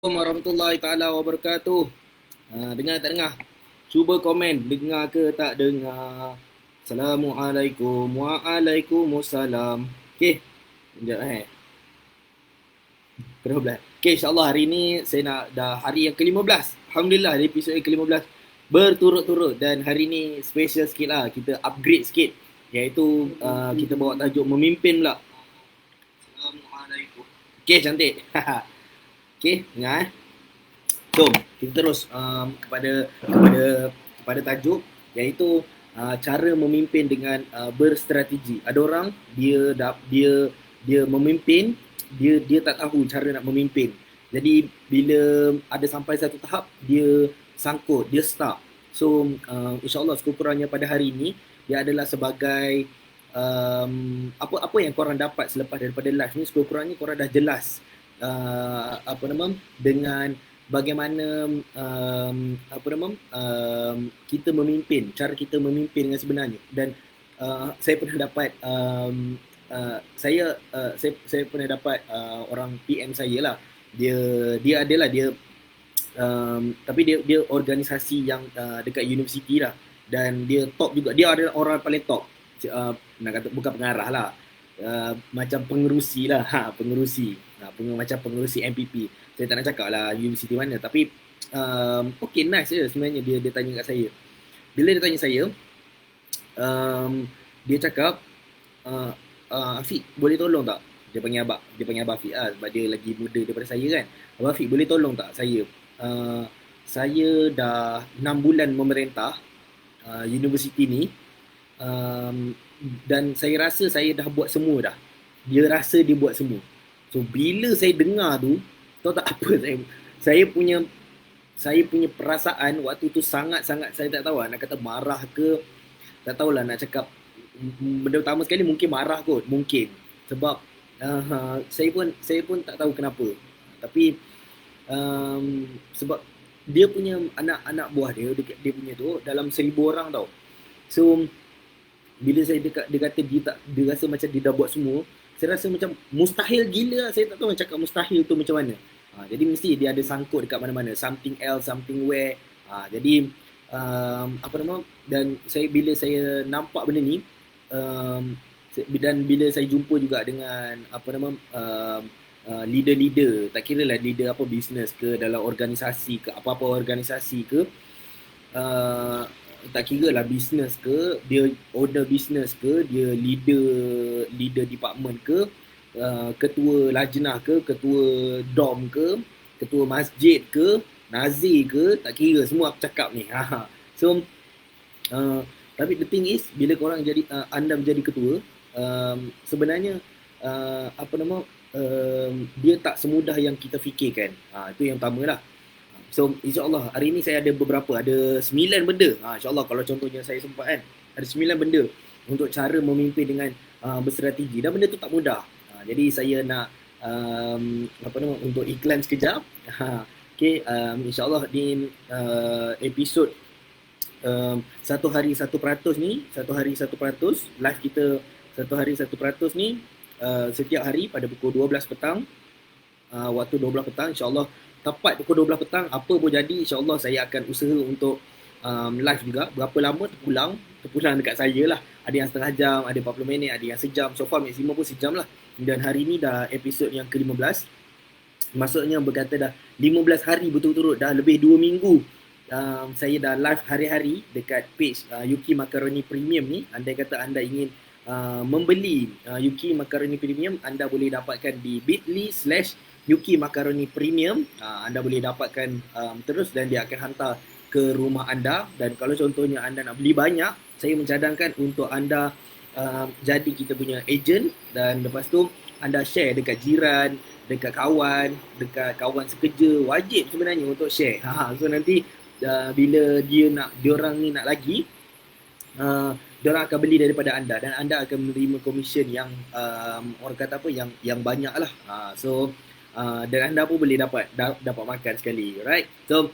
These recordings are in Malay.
Assalamualaikum warahmatullahi taala wabarakatuh. Dengar tak dengar? Cuba komen dengar ke tak dengar. Assalamualaikum. Waalaikumsalam. Okey. Sekejap ke-12. Okey, insya-Allah hari ni saya nak dah hari yang ke-15. Alhamdulillah di episod yang ke-15 berturut-turut dan hari ni special sikit lah. Kita upgrade sikit iaitu kita bawa tajuk memimpin pula. Assalamualaikum. Okey, cantik. Okey, dengar Jom kita terus kepada tajuk iaitu cara memimpin dengan berstrategi. Ada orang dia memimpin, dia tak tahu cara nak memimpin. Jadi bila ada sampai satu tahap dia sangkut, dia stuck. So insya-Allah sekurang-kurangnya pada hari ini dia adalah sebagai apa yang korang dapat selepas daripada live ni, sekurang-kurangnya korang dah jelas dengan bagaimana kita memimpin, cara kita memimpin dengan sebenarnya. Dan saya pernah dapat saya pernah dapat orang PM saya lah. Dia adalah dia tapi dia organisasi yang dekat universiti lah, dan dia top juga. Dia adalah orang paling top, nak kata bukan pengarah lah, macam pengerusi lah, macam pengerusi MPP. Saya tak nak cakap lah universiti mana, tapi okay, nice je sebenarnya. Dia tanya kat saya, bila dia tanya saya, dia cakap, Afiq boleh tolong tak, dia panggil abang Afiq lah, sebab dia lagi muda daripada saya kan. Abang Afiq boleh tolong tak saya dah 6 bulan memerintah universiti ni, dan saya rasa saya dah buat semua dah. Dia rasa dia buat semua. So bila saya dengar tu, tahu tak apa saya punya perasaan waktu tu sangat-sangat, saya tak tahu lah nak kata marah ke, tak tahulah nak cakap. Benda pertama sekali mungkin marah kot, mungkin sebab saya pun tak tahu kenapa. Tapi sebab dia punya anak-anak buah dia punya tu dalam 1,000 orang tau. So bila dia kata dia rasa macam dia dah buat semua, saya rasa macam mustahil gila. Saya tak tahu nak cakap mustahil tu macam mana. Jadi mesti dia ada sangkut dekat mana-mana, something else, something where. Jadi dan bila saya nampak benda ni, dan bila saya jumpa juga dengan leader-leader, tak kira lah leader apa, business ke, dalam organisasi ke, apa-apa organisasi ke, tak kira lah business ke, dia owner business ke, dia leader department ke, ketua lajnah ke, ketua dom ke, ketua masjid ke, nazir ke, tak kira, semua aku cakap ni. So tapi the thing is, bila korang jadi anda menjadi ketua, sebenarnya dia tak semudah yang kita fikirkan. Itu yang pertama lah. So insyaAllah hari ni saya ada 9 benda. InsyaAllah kalau contohnya saya sempat kan, ada 9 benda untuk cara memimpin dengan berstrategi. Dan benda tu tak mudah. Jadi saya nak untuk iklan sekejap. Okay, insyaAllah di episod 1 hari 1% ni, 1 hari 1% live kita, 1 hari 1% ni, setiap hari pada pukul 12 petang, waktu 12 petang, insyaAllah tepat pukul 12 petang, apa pun jadi, insyaAllah saya akan usaha untuk live juga. Berapa lama terpulang dekat saya lah. Ada yang setengah jam, ada 40 minit, ada yang sejam. So far maksimum pun sejam lah. Dan hari ni dah episod yang ke-15. Maksudnya berkata dah 15 hari berturut-turut, dah lebih 2 minggu saya dah live hari-hari dekat page Yuki Macaroni Premium ni. Andai kata anda ingin membeli Yuki Macaroni Premium, anda boleh dapatkan di bit.ly/Yuki Macaroni Premium. Anda boleh dapatkan terus, dan dia akan hantar ke rumah anda. Dan kalau contohnya anda nak beli banyak, saya mencadangkan untuk anda jadi kita punya agent, dan lepas tu anda share dekat jiran, dekat kawan sekerja. Wajib sebenarnya untuk share. So nanti bila diorang ni nak lagi, diorang akan beli daripada anda, dan anda akan menerima komisen yang orang kata apa, yang banyak lah. Dan anda pun boleh dapat makan sekali, right? So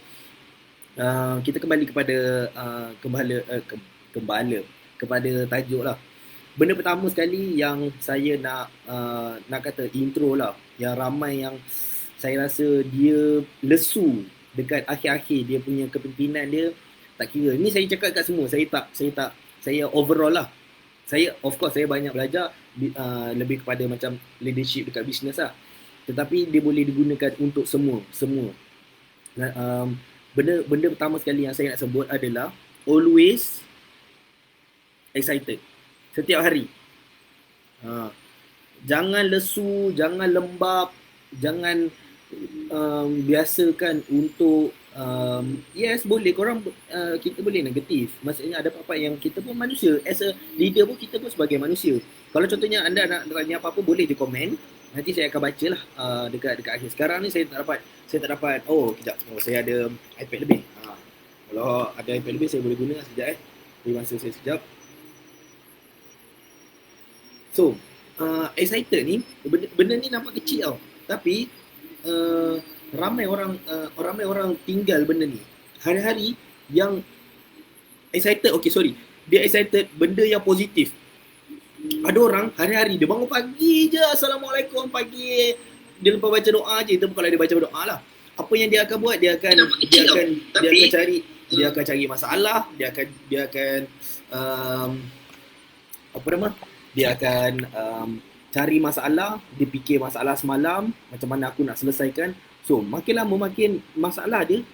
kita kembali kepada kepada tajuk lah. Benda pertama sekali yang saya nak kata intro lah, yang ramai yang saya rasa dia lesu dekat akhir-akhir dia punya kepimpinan dia. Tak kira, ni saya cakap kat semua, saya overall lah. Saya of course saya banyak belajar lebih kepada macam leadership dekat business lah, tetapi dia boleh digunakan untuk semua. Benda pertama sekali yang saya nak sebut adalah always excited setiap hari. Jangan lesu, jangan lembab, jangan biasakan untuk yes, boleh korang kita boleh negatif. Maksudnya ada apa-apa yang kita pun manusia, as a leader pun kita pun sebagai manusia. Kalau contohnya anda nak tanya apa-apa, boleh je komen. Nanti saya akan baca lah dekat akhir. Sekarang ni saya tak dapat. Kejap. Saya ada iPad lebih. Kalau ada iPad lebih saya boleh guna sekejap beri masa saya sekejap. So, excited ni, benda ni nampak kecil tau. Tapi ramai orang tinggal benda ni. Hari-hari yang excited, dia excited benda yang positif. Ada orang hari-hari dia bangun pagi je, Assalamualaikum pagi, dia lupa baca doa je. Itu kalau dia baca doa lah. Apa yang dia akan buat, dia akan cari masalah, dia akan dia akan cari masalah, dia fikir masalah semalam, macam mana aku nak selesaikan. So, makin lama makin masalah dia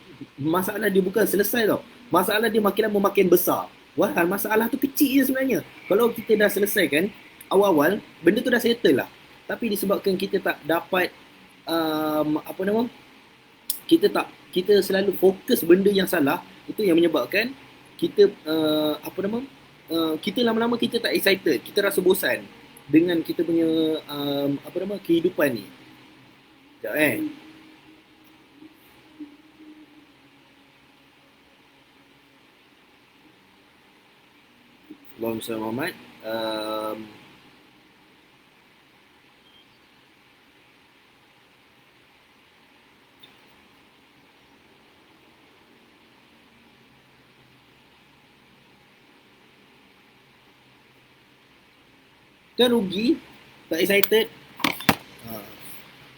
bukan selesai tau. Masalah dia makin lama makin besar. Wahal masalah tu kecil je sebenarnya. Kalau kita dah selesaikan awal-awal, benda tu dah settle lah. Tapi disebabkan kita tak dapat kita selalu fokus benda yang salah, itu yang menyebabkan kita kita lama-lama kita tak excited, kita rasa bosan dengan kita punya kehidupan ni. Sekejap Allahumma salli ala Muhammad. Kan rugi, tak excited.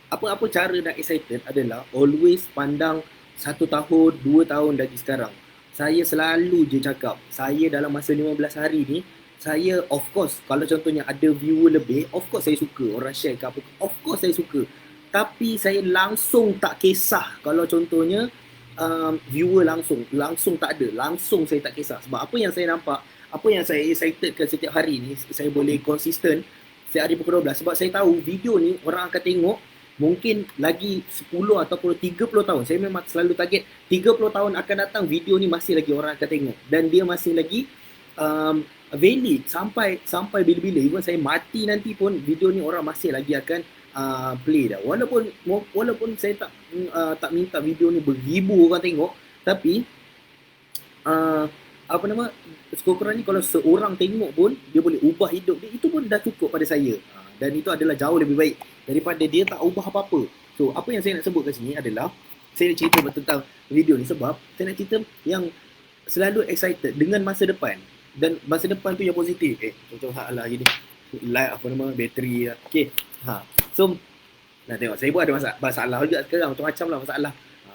Apa-apa cara nak excited adalah always pandang 1 tahun, 2 tahun dari sekarang. Saya selalu je cakap, saya dalam masa 15 hari ni, saya of course, kalau contohnya ada viewer lebih, of course saya suka orang share ke apa, of course saya suka. Tapi saya langsung tak kisah kalau contohnya viewer langsung tak ada, langsung saya tak kisah. Sebab apa yang saya nampak, apa yang saya excitedkan setiap hari ni, saya boleh konsisten setiap hari pukul 12. Sebab saya tahu video ni orang akan tengok mungkin lagi 10 ataupun 30 tahun. Saya memang selalu target 30 tahun akan datang, video ni masih lagi orang akan tengok. Dan dia masih lagi valid sampai bila-bila. Even saya mati nanti pun video ni orang masih lagi akan play dah. Walaupun saya tak minta video ni beribu orang tengok, tapi sekurang-kurangnya kalau seorang tengok pun dia boleh ubah hidup dia, itu pun dah cukup pada saya. Dan itu adalah jauh lebih baik daripada dia tak ubah apa-apa. So, apa yang saya nak sebut kat sini adalah saya nak cerita tentang video ni sebab saya nak cerita yang selalu excited dengan masa depan. Dan masa depan tu yang positif. Contoh lah gini. Light bateri lah. Okay. So, nak tengok. Saya pun ada masalah juga sekarang. Macam-macam lah masalah.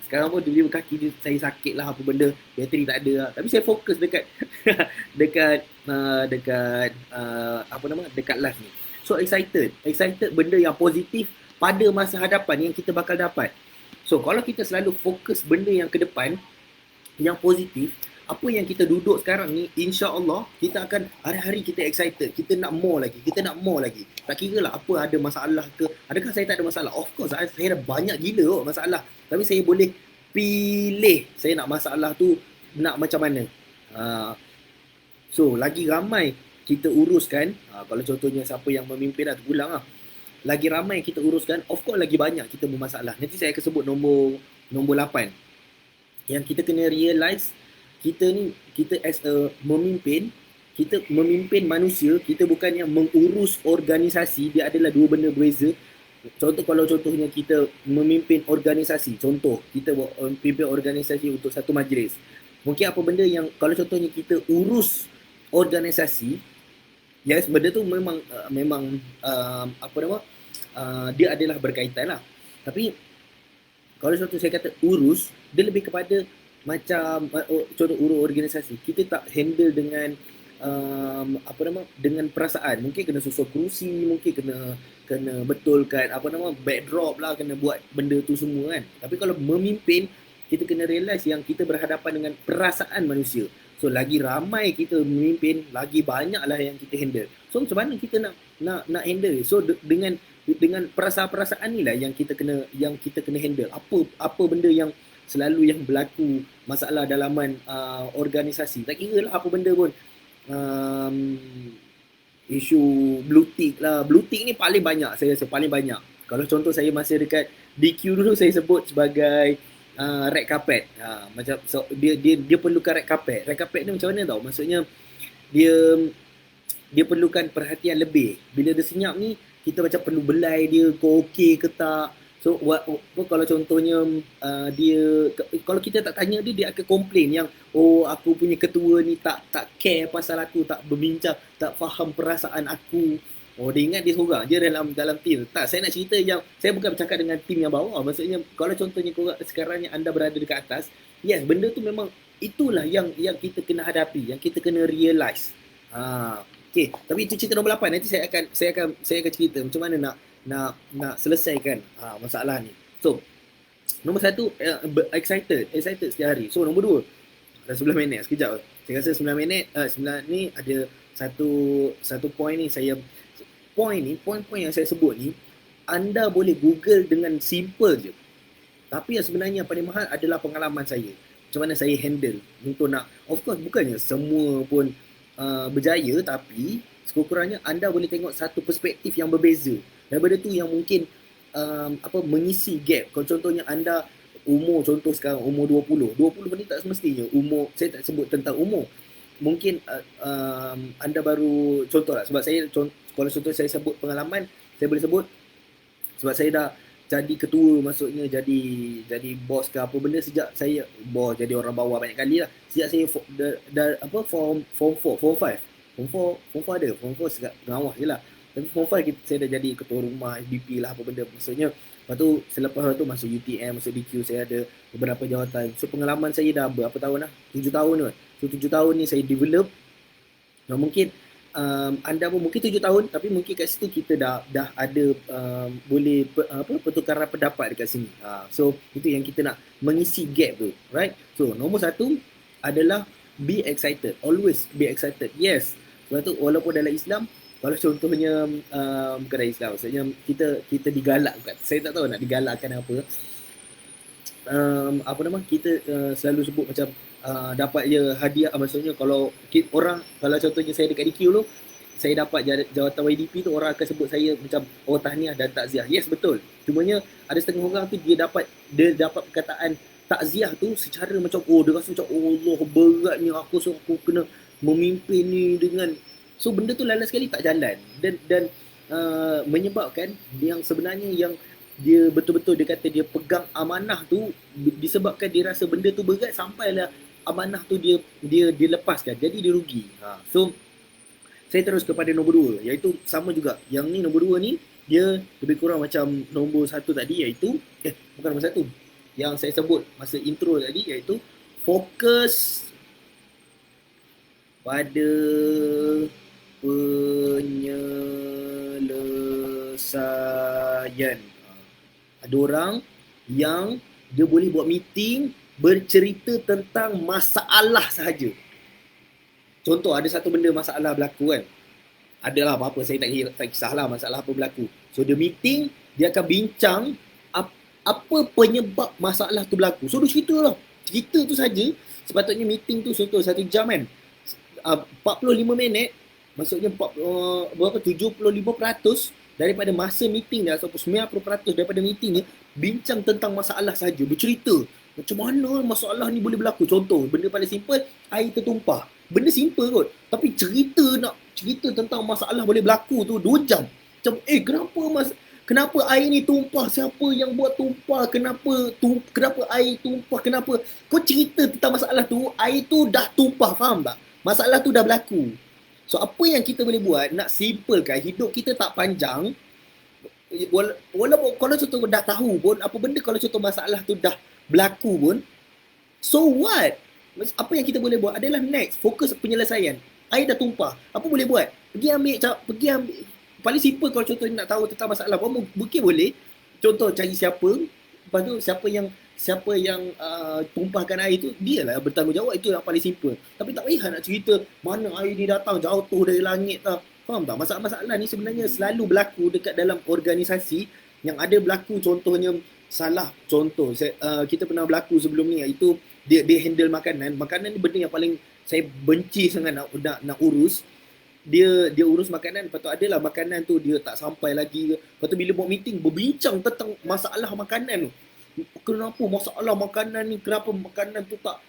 Sekarang pun tiba-tiba kaki saya sakit lah, apa benda, bateri tak ada lah. Tapi saya fokus dekat dekat live ni. So excited benda yang positif pada masa hadapan yang kita bakal dapat. So kalau kita selalu fokus benda yang ke depan yang positif, apa yang kita duduk sekarang ni, insya-Allah kita akan hari-hari kita excited, kita nak more lagi. Tak kira lah apa ada masalah ke. Adakah saya tak ada masalah? Of course saya ada banyak gila masalah. Tapi saya boleh pilih saya nak masalah tu nak macam mana. So lagi ramai kita uruskan, kalau contohnya siapa yang memimpin dah terulang lah, lagi ramai kita uruskan, of course lagi banyak kita bermasalah. Nanti saya akan sebut nombor 8 yang kita kena realize. Kita as a memimpin, kita memimpin manusia, kita bukannya mengurus organisasi. Dia adalah dua benda berbeza. Kalau contohnya kita memimpin organisasi, contoh kita memimpin organisasi untuk satu majlis, mungkin apa benda yang kalau contohnya kita urus organisasi, yes, benda tu memang dia adalah berkaitan lah. Tapi Kalau contoh saya kata urus, dia lebih kepada macam contoh urus organisasi. Kita tak handle dengan dengan perasaan. Mungkin kena susun kerusi, mungkin kena betulkan backdrop lah, kena buat benda tu semua kan. Tapi kalau memimpin, kita kena realise yang kita berhadapan dengan perasaan manusia. So lagi ramai kita memimpin, lagi banyaklah yang kita handle. So macam mana kita nak handle? So dengan perasaan-perasaan ni lah yang kita kena handle. Apa benda yang selalu yang berlaku masalah dalaman organisasi. Tak kira lah apa benda pun. Isu blue tick lah. Blue tick ni paling banyak, saya rasa paling banyak. Kalau contoh saya masih dekat DQ dulu, saya sebut sebagai red carpet. Macam dia perlukan red carpet. Red carpet ni macam mana tau? Maksudnya dia perlukan perhatian lebih. Bila dia senyap ni, kita macam perlu belai dia, kau okey ke tak. So kalau contohnya kalau kita tak tanya dia, dia akan komplain yang aku punya ketua ni tak care pasal aku, tak berbincang, tak faham perasaan aku. Dia ingat dia seorang je dalam tim. Tak, saya nak cerita yang saya bukan bercakap dengan tim yang bawah. Maksudnya kalau contohnya sekarang yang anda berada dekat atas, yes, benda tu memang itulah yang kita kena hadapi, yang kita kena realise. Okay, tapi itu cerita nombor 8. Nanti saya akan cerita macam mana nak selesaikan masalah ni. So, nombor 1, excited setiap hari. So, nombor 2, dah 11 minit, sekejap. Saya rasa 9 minit, 9 ni ada satu point ni point yang saya sebut ni, anda boleh Google dengan simple je. Tapi yang sebenarnya paling mahal adalah pengalaman saya. Macam mana saya handle untuk of course bukannya semua pun berjaya, tapi sekurang-kurangnya anda boleh tengok satu perspektif yang berbeza. Daripada tu yang mungkin mengisi gap. Kalau contohnya anda umur, contoh sekarang umur 20 ni tak semestinya umur, saya tak sebut tentang umur. Mungkin anda baru, contoh lah, sebab saya kalau contoh saya sebut pengalaman, saya boleh sebut sebab saya dah jadi ketua, maksudnya jadi bos ke apa benda sejak saya bos, jadi orang bawah banyak kali lah. Sejak saya form 4 ada, form 4 segak pengawal je lah. Tapi form 5 saya dah jadi ketua rumah, SBP lah apa benda. Maksudnya, lepas tu selepas tu masuk UTM, masuk DQ, saya ada beberapa jawatan. So pengalaman saya dah berapa tahun lah? 7 tahun tu. So 7 tahun ni saya develop. Mungkin anda pun mungkin 7 tahun, tapi mungkin kat situ kita dah ada boleh pertukaran pendapat dekat sini. So itu yang kita nak mengisi gap tu, right? So nombor 1 adalah be excited, always be excited. Yes, sebab tu walaupun dalam Islam, kalau contohnya bukan dalam Islam, maksudnya kita digalakkan, saya tak tahu nak digalakkan apa. Kita selalu sebut macam dapat je hadiah, maksudnya kalau contohnya saya dekat DQ tu, saya dapat jawatan YDP tu, orang akan sebut saya macam tahniah dan takziah. Yes, betul. Cumanya ada setengah orang tu dia dapat perkataan takziah tu secara macam dia rasa macam Allah beratnya aku, so aku kena memimpin ni dengan, so benda tu lala sekali tak jalan dan menyebabkan yang sebenarnya yang dia betul-betul dia kata dia pegang amanah tu, disebabkan dia rasa benda tu berat sampailah amanah tu dia lepaskan, jadi dia rugi. So saya terus kepada nombor 2, iaitu sama juga. Yang ni nombor 2 ni dia lebih kurang macam nombor 1 tadi, iaitu bukan nombor 1 yang saya sebut masa intro tadi, iaitu fokus pada penyelesaian. Ada orang yang dia boleh buat meeting bercerita tentang masalah sahaja. Contoh, ada satu benda masalah berlaku kan. Adalah apa-apa, saya tak kisahlah masalah apa berlaku. So dia meeting, dia akan bincang apa penyebab masalah tu berlaku. So dia cerita lah. Cerita tu saja. Sepatutnya meeting tu contoh 1 jam kan. 45 minit, maksudnya 75% daripada masa meeting dia, ataupun 90% daripada meeting ni bincang tentang masalah saja, bercerita macam mana masalah ni boleh berlaku. Contoh, benda paling simple, air tertumpah. Benda simple kot, tapi cerita tentang masalah boleh berlaku tu 2 jam. Macam kenapa air ni tumpah, siapa yang buat tumpah, kenapa air tumpah, kenapa. Kau cerita tentang masalah tu, air tu dah tumpah, faham tak? Masalah tu dah berlaku. So apa yang kita boleh buat, nak simplekan hidup kita tak panjang, walaupun kalau contoh dah tahu pun apa benda, kalau contoh masalah tu dah berlaku pun, so what? Apa yang kita boleh buat adalah next, fokus penyelesaian. Air dah tumpah, apa boleh buat? Pergi ambil, paling simple kalau contoh nak tahu tentang masalah, mungkin boleh contoh cari siapa, lepas tu siapa yang tumpahkan air tu, dia lah bertanggungjawab. Itu yang paling simple. Tapi tak payah nak cerita mana air ni datang jatuh dari langit tak. Faham tak? Masalah-masalah ni sebenarnya selalu berlaku dekat dalam organisasi yang ada berlaku. Contohnya salah contoh, kita pernah berlaku sebelum ni, itu dia handle makanan ni benda yang paling saya benci sangat nak urus. Dia urus makanan, lepas tu adalah makanan tu dia tak sampai lagi, lepas tu bila buat meeting berbincang tentang masalah makanan tu. Kenapa masalah makanan ni, kenapa makanan tu tak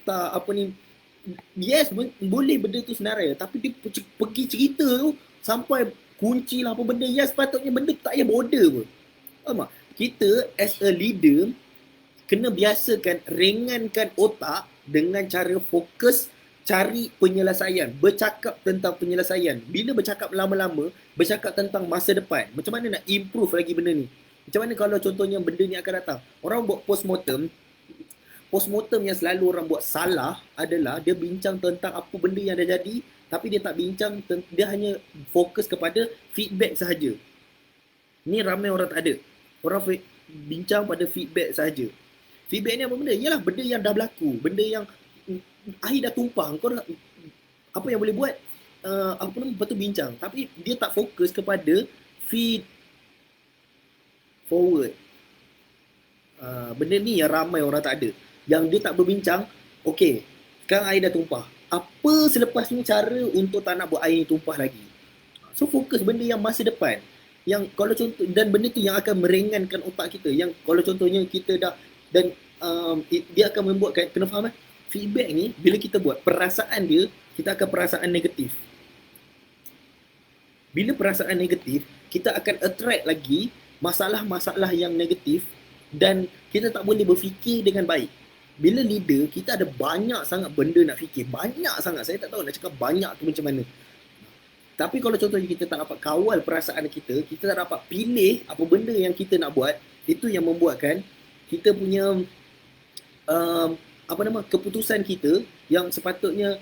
apa ni. Yes, boleh benda tu senarai, tapi dia pergi cerita tu sampai kunci lah apa benda yang sepatutnya benda tak payah border pun. Faham tak? Kita as a leader kena biasakan ringankan otak dengan cara fokus cari penyelesaian, bercakap tentang penyelesaian. Bila bercakap lama-lama, bercakap tentang masa depan, macam mana nak improve lagi benda ni. Macam mana kalau contohnya benda ni akan datang, orang buat postmortem yang selalu orang buat salah adalah dia bincang tentang apa benda yang dah jadi, tapi dia tak bincang, dia hanya fokus kepada feedback sahaja. Ni ramai orang tak ada. Orang bincang pada feedback sahaja. Feedback ni apa benda? Yalah benda yang dah berlaku, benda yang air dah tumpah, kau apa yang boleh buat? Apa nama, betul bincang. Tapi dia tak fokus kepada feed forward. Benda ni yang ramai orang tak ada. Yang dia tak berbincang, okey, sekarang air dah tumpah. Apa selepas ni cara untuk tak nak buat air ni tumpah lagi? So fokus benda yang masa depan. Yang kalau contoh, dan benda tu yang akan meringankan otak kita. Yang kalau contohnya kita dah, dan dia akan membuatkan, kena faham feedback ni bila kita buat, perasaan dia, kita akan perasaan negatif. Bila perasaan negatif, kita akan attract lagi masalah-masalah yang negatif, dan kita tak boleh berfikir dengan baik. Bila leader, kita ada banyak sangat benda nak fikir. Banyak sangat. Saya tak tahu nak cakap banyak tu macam mana. Tapi kalau contohnya kita tak dapat kawal perasaan kita, kita tak dapat pilih apa benda yang kita nak buat, itu yang membuatkan kita punya keputusan kita yang sepatutnya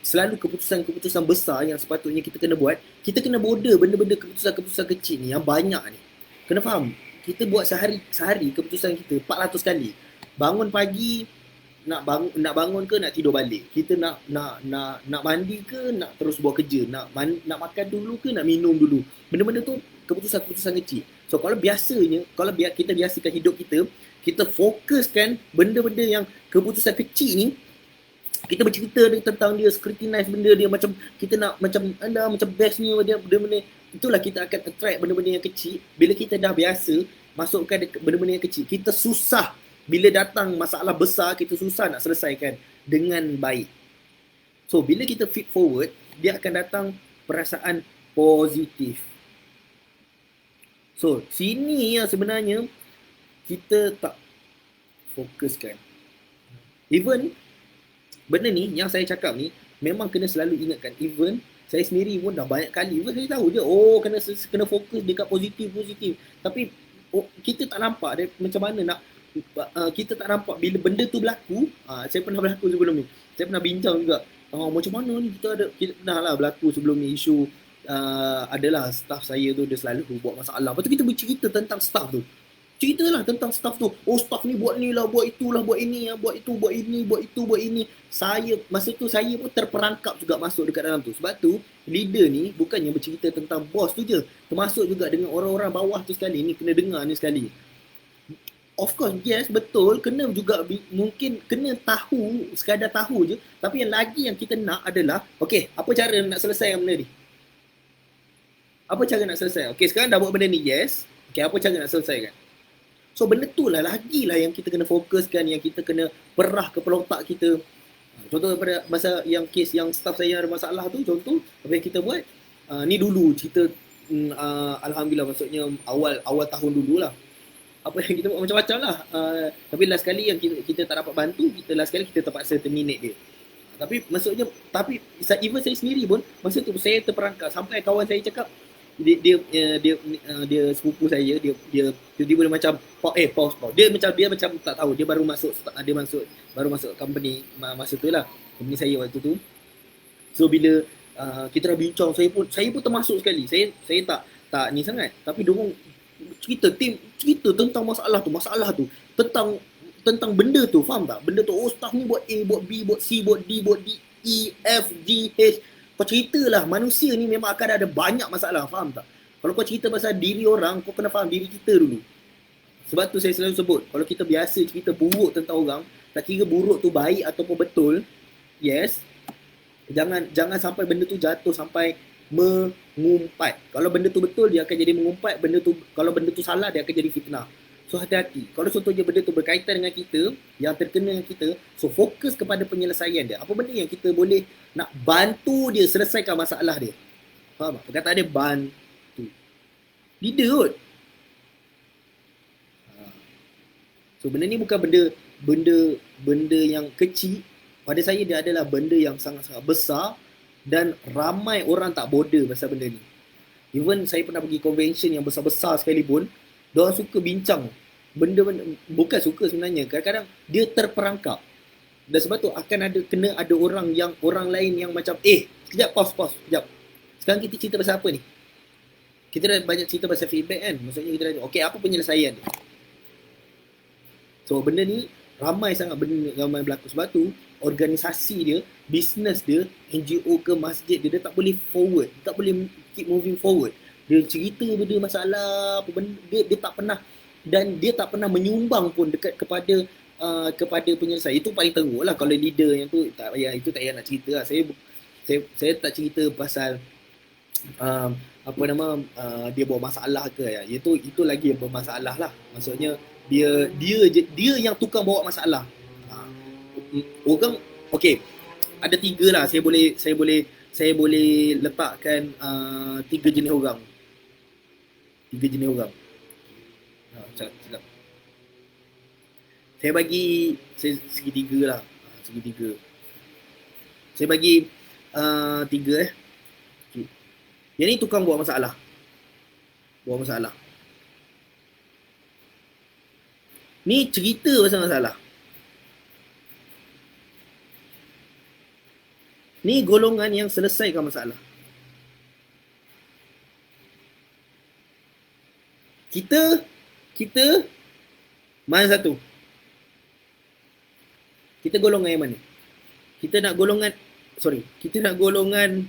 selalu keputusan-keputusan besar yang sepatutnya kita kena buat, kita kena border benda-benda keputusan-keputusan kecil ni yang banyak ni. Kena faham? Kita buat sehari keputusan kita 400 kali. Bangun pagi, nak bangun ke nak tidur balik. Kita nak mandi ke nak terus buat kerja, nak makan dulu ke nak minum dulu. Benda-benda tu keputusan-keputusan kecil. So kalau kita biasakan hidup kita fokuskan benda-benda yang keputusan kecil ni, kita bercerita tentang dia, scrutinize benda dia, macam kita nak macam best ni dia benda-benda. Itulah kita akan attract benda-benda yang kecil. Bila kita dah biasa masukkan benda-benda yang kecil, kita susah. Bila datang masalah besar, kita susah nak selesaikan dengan baik. So bila kita feed forward, dia akan datang perasaan positif. So sini yang sebenarnya kita tak fokuskan. Even benda ni yang saya cakap ni memang kena selalu ingatkan. Even saya sendiri pun dah banyak kali, saya tahu je, kena fokus dekat positif. Tapi kita tak nampak dia macam mana nak, kita tak nampak bila benda tu berlaku. Saya pernah berlaku sebelum ni. Saya pernah bincang juga. Macam mana ni kita pernah lah berlaku sebelum ni isu, adalah staff saya tu dia selalu buat masalah. Lepas tu kita bercerita tentang staff tu. Ceritalah tentang staff tu. Staff ni buat ni lah, buat itulah, buat ini, buat itu, buat ini, buat itu, buat ini. Masa tu saya pun terperangkap juga masuk dekat dalam tu. Sebab tu leader ni bukannya bercerita tentang bos tu je, termasuk juga dengan orang-orang bawah tu sekali. Ni kena dengar ni sekali. Of course, yes, betul. Kena juga, mungkin kena tahu, sekadar tahu je. Tapi yang lagi yang kita nak adalah, okay, apa cara nak selesaikan benda ni? Apa cara nak selesai? Okay, sekarang dah buat benda ni, yes. Okay, apa cara nak selesaikan? So, benda tu lah lagi lah yang kita kena fokuskan, yang kita kena perah kepala otak kita. Contoh pada masa yang kes yang staff saya ada masalah tu, contoh apa yang kita buat, ni dulu cerita, Alhamdulillah, maksudnya awal tahun dulu lah. Apa yang kita buat macam-macam lah. Tapi last kali yang kita tak dapat bantu, last kali kita terpaksa terminate dia. Tapi maksudnya, even saya sendiri pun, masa tu saya terperangkap. Sampai kawan saya cakap, dia sepupu saya, dia boleh macam pause. Dia macam tak tahu, dia baru masuk company masa tu lah, company saya waktu tu. So bila kita dah bincang, saya pun termasuk sekali. Saya tak ni sangat, tapi dorang cerita tentang masalah tu tentang benda tu, faham tak? Benda tu, oh staff ni buat A, buat B, buat C, buat D, buat D, E, F, G, H. Kau ceritalah, manusia ni memang akan ada banyak masalah, faham tak? Kalau kau cerita pasal diri orang, kau kena faham diri kita dulu. Sebab tu saya selalu sebut, kalau kita biasa cerita buruk tentang orang, tak kira buruk tu baik ataupun betul, yes, jangan sampai benda tu jatuh sampai mengumpat. Kalau benda tu betul, dia akan jadi mengumpat. Kalau benda tu salah, dia akan jadi fitnah. So hati-hati. Kalau contohnya benda tu berkaitan dengan kita, yang terkena dengan kita, so fokus kepada penyelesaian dia. Apa benda yang kita boleh nak bantu dia selesaikan masalah dia. Faham tak? Perkataan dia bantu. Leader kot. So benda ni bukan benda yang kecil. Pada saya dia adalah benda yang sangat-sangat besar dan ramai orang tak border pasal benda ni. Even saya pernah pergi convention yang besar-besar sekalipun, diorang suka bincang benda-benda, bukan suka sebenarnya, kadang-kadang dia terperangkap. Dan sebab tu akan ada orang lain yang macam sekejap, pause sekejap. Sekarang kita cerita pasal apa ni? Kita dah banyak cerita pasal feedback kan. Maksudnya kita dah apa penyelesaian dia? So benda ni ramai berlaku. Sebab tu organisasi dia, bisnes dia, NGO ke masjid dia tak boleh forward, tak boleh keep moving forward. Dia cerita benda masalah apa benda, dia tak pernah, dan dia tak pernah menyumbang pun dekat kepada penyelesaian. Itu paling teruk lah kalau leader yang tu tak payah, itu tak payah nak cerita lah. Saya tak cerita pasal dia buat masalah ke ya. Itu lagi yang bermasalah lah. Maksudnya dia yang tukang bawa masalah. Orang okey, ada 3 lah. Saya boleh letakkan 3 jenis orang. 3 jenis orang. Sedap. Saya bagi segitiga lah. Segitiga. Saya bagi 3 okay. Yang ni tukang buat masalah. Ni cerita pasal masalah. Ni golongan yang selesaikan masalah. Kita mana satu? Kita golongan yang mana? Kita nak golongan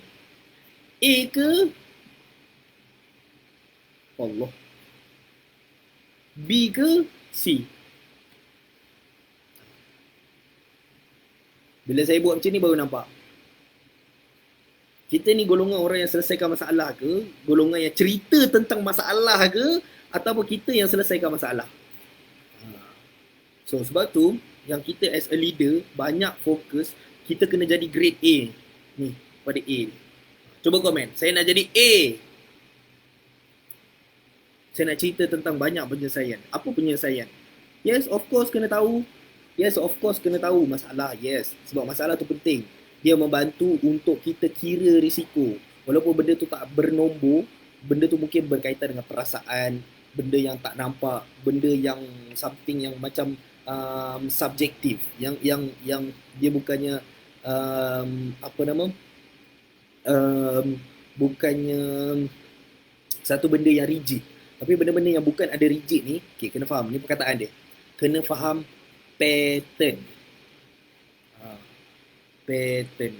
A ke Allah, B ke C? Bila saya buat macam ni baru nampak. Kita ni golongan orang yang selesaikan masalah ke, golongan yang cerita tentang masalah ke, ataupun kita yang selesaikan masalah. So sebab tu yang kita as a leader banyak fokus, kita kena jadi grade A ni, pada A. Cuba komen, saya nak jadi A. Saya nak cerita tentang banyak penyelesaian. Apa penyelesaian? Yes, of course kena tahu masalah. Yes, sebab masalah tu penting. Dia membantu untuk kita kira risiko. Walaupun benda tu tak bernombor, benda tu mungkin berkaitan dengan perasaan, benda yang tak nampak, benda yang something yang macam subjektif, yang dia bukannya bukannya satu benda yang rigid. Tapi benda-benda yang bukan ada rigid ni, okay, kena faham, ni perkataan dia. Kena faham pattern. Pattern.